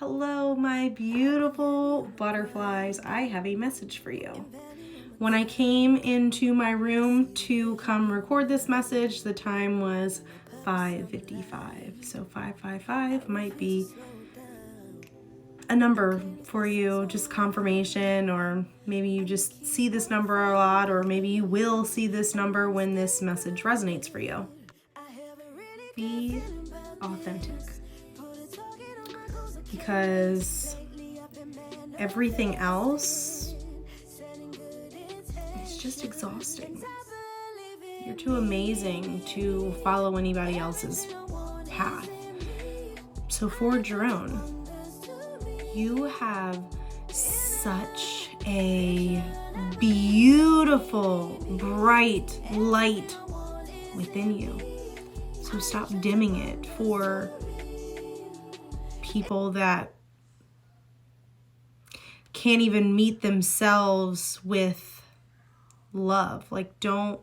Hello, my beautiful butterflies. I have a message for you. When I came into my room to come record this message, the time was 5:55. So 555 might be a number for you, just confirmation, or maybe you just see this number a lot, or maybe you will see this number when this message resonates for you. Be authentic. Because everything else is just exhausting. You're too amazing to follow anybody else's path. So forge your own. You have such a beautiful, bright light within you. So stop dimming it for people that can't even meet themselves with love. Like, don't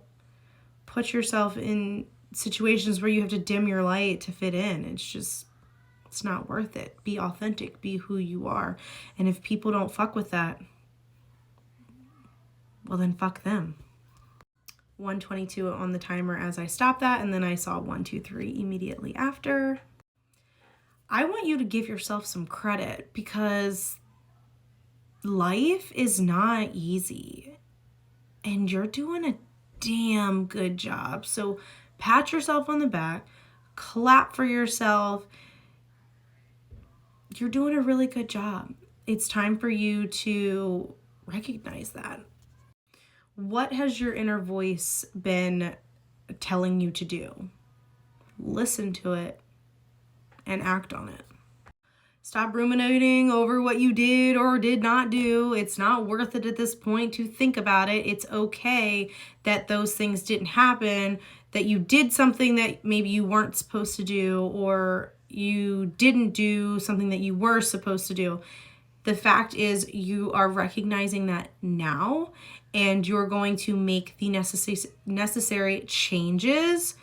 put yourself in situations where you have to dim your light to fit in. It's not worth it. Be authentic. Be who you are. And if people don't fuck with that, well, then fuck them. 122 on the timer as I stopped that, and then I saw 123 immediately after. I want you to give yourself some credit because life is not easy and you're doing a damn good job. So pat yourself on the back, clap for yourself. You're doing a really good job. It's time for you to recognize that. What has your inner voice been telling you to do? Listen to it and act on it. Stop ruminating over what you did or did not do. It's not worth it at this point to think about it. It's okay that those things didn't happen, that you did something that maybe you weren't supposed to do, or you didn't do something that you were supposed to do. The fact is, you are recognizing that now, and you're going to make the necessary changes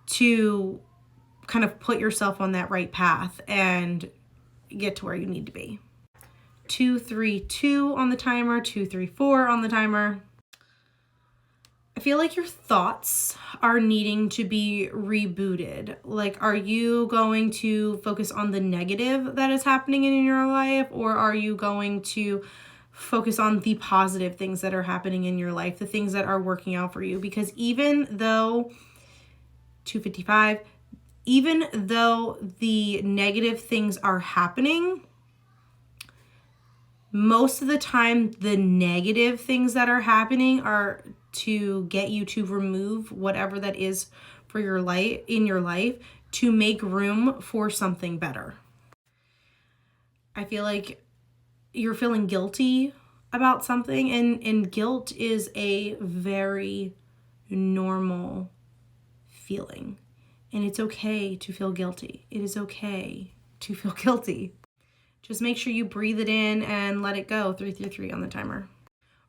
to kind of put yourself on that right path and get to where you need to be. 232 on the timer, 234 on the timer. I feel like your thoughts are needing to be rebooted. Like, are you going to focus on the negative that is happening in your life, or are you going to focus on the positive things that are happening in your life, the things that are working out for you? Because even though 255, even though the negative things are happening, most of the time the negative things that are happening are to get you to remove whatever that is for your life, in your life, to make room for something better. I feel like you're feeling guilty about something, and guilt is a very normal feeling. And it's okay to feel guilty. It is okay to feel guilty. Just make sure you breathe it in and let it go. 333 on the timer.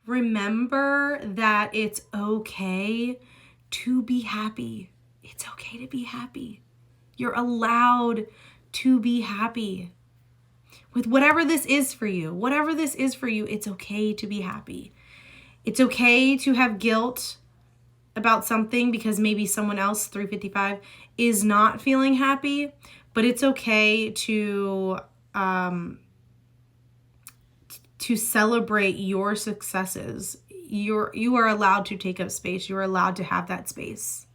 Remember that it's okay to be happy. It's okay to be happy. You're allowed to be happy. With whatever this is for you, it's okay to be happy. It's okay to have guilt about something because maybe someone else, 355, is not feeling happy, but it's okay to celebrate your successes. You are allowed to take up space. You're allowed to have that space.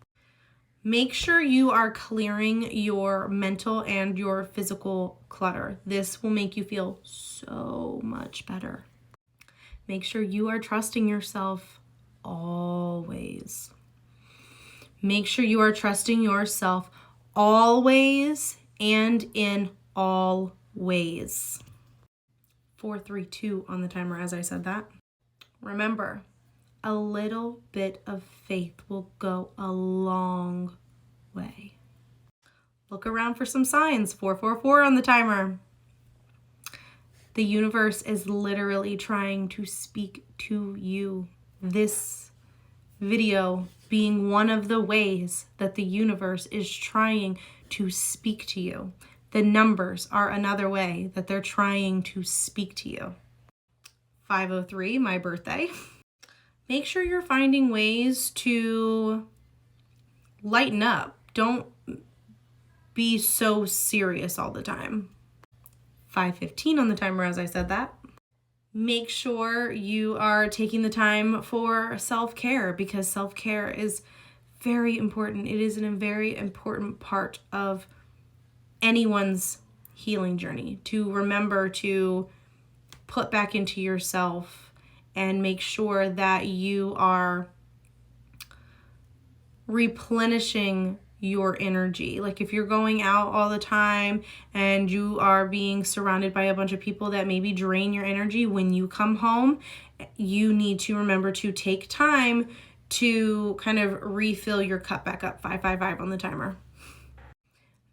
Make sure you are clearing your mental and your physical clutter. This will make you feel so much better. Make sure you are trusting yourself always. Make sure you are trusting yourself always and in all ways. 432 on the timer as I said that. Remember, a little bit of faith will go a long way. Look around for some signs. 444 on the timer. The universe is literally trying to speak to you. This video being one of the ways that the universe is trying to speak to you. The numbers are another way that they're trying to speak to you. 503, my birthday. Make sure you're finding ways to lighten up. Don't be so serious all the time. 5:15 on the timer as I said that. Make sure you are taking the time for self-care, because self-care is very important. It is a very important part of anyone's healing journey, to remember to put back into yourself and make sure that you are replenishing your energy. Like if you're going out all the time and you are being surrounded by a bunch of people that maybe drain your energy, when you come home, you need to remember to take time to kind of refill your cup back up. 555 on the timer.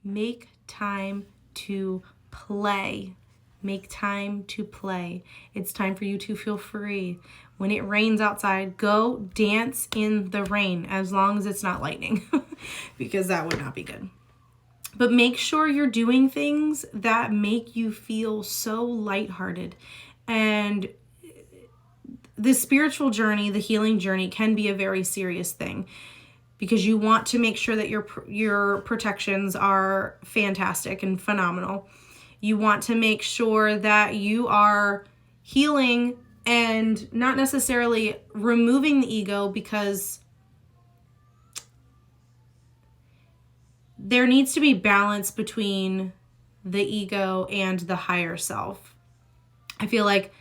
Make time to play. Make time to play. It's time for you to feel free. When it rains outside, go dance in the rain, as long as it's not lightning, because that would not be good. But make sure you're doing things that make you feel so lighthearted. And the spiritual journey, the healing journey, can be a very serious thing, because you want to make sure that your protections are fantastic and phenomenal. You want to make sure that you are healing and not necessarily removing the ego, because there needs to be balance between the ego and the higher self. I feel like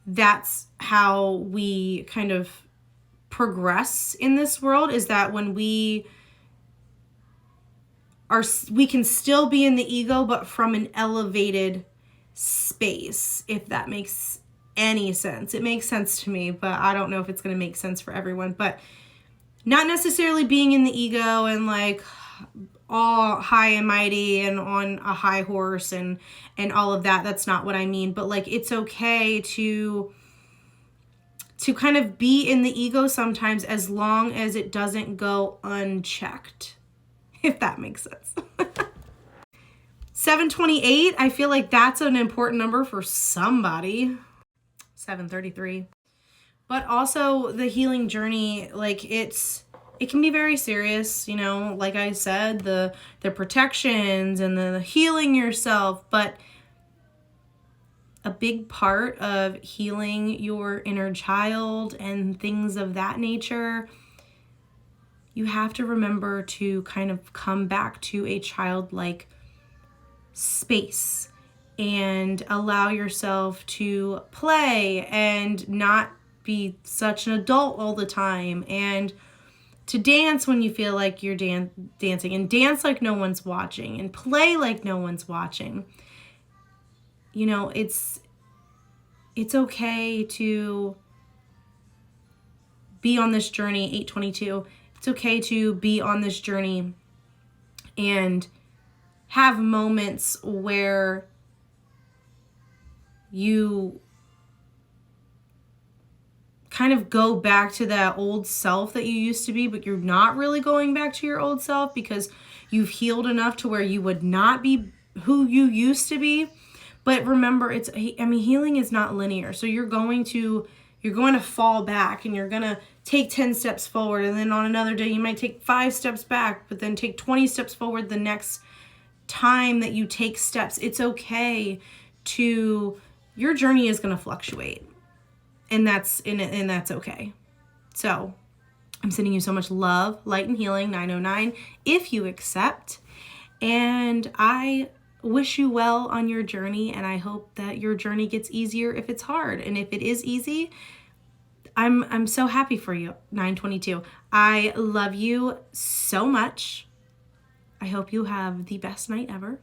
that's how we kind of progress in this world, is that when we can still be in the ego, but from an elevated space, if that makes any sense. It makes sense to me, but I don't know if it's going to make sense for everyone. But not necessarily being in the ego and like all high and mighty and on a high horse and all of that. That's not what I mean. But like, it's okay to kind of be in the ego sometimes, as long as it doesn't go unchecked, if that makes sense. 728, I feel like that's an important number for somebody. 733. But also the healing journey, like it can be very serious, you know, like I said, the protections and the healing yourself, but a big part of healing your inner child and things of that nature, you have to remember to kind of come back to a childlike space and allow yourself to play and not be such an adult all the time, and to dance when you feel like you're dancing, and dance like no one's watching, and play like no one's watching. You know, it's okay to be on this journey. 822. It's okay to be on this journey and have moments where you kind of go back to that old self that you used to be, but you're not really going back to your old self, because you've healed enough to where you would not be who you used to be. But remember, healing is not linear. So you're going to fall back, and you're going to take 10 steps forward. And then on another day, you might take 5 steps back, but then take 20 steps forward the next time that you take steps. It's okay your journey is going to fluctuate, and that's okay. So I'm sending you so much love, light, and healing. 909, if you accept. And I wish you well on your journey, and I hope that your journey gets easier if it's hard. And if it is easy, I'm so happy for you. 922. I love you so much. I hope you have the best night ever.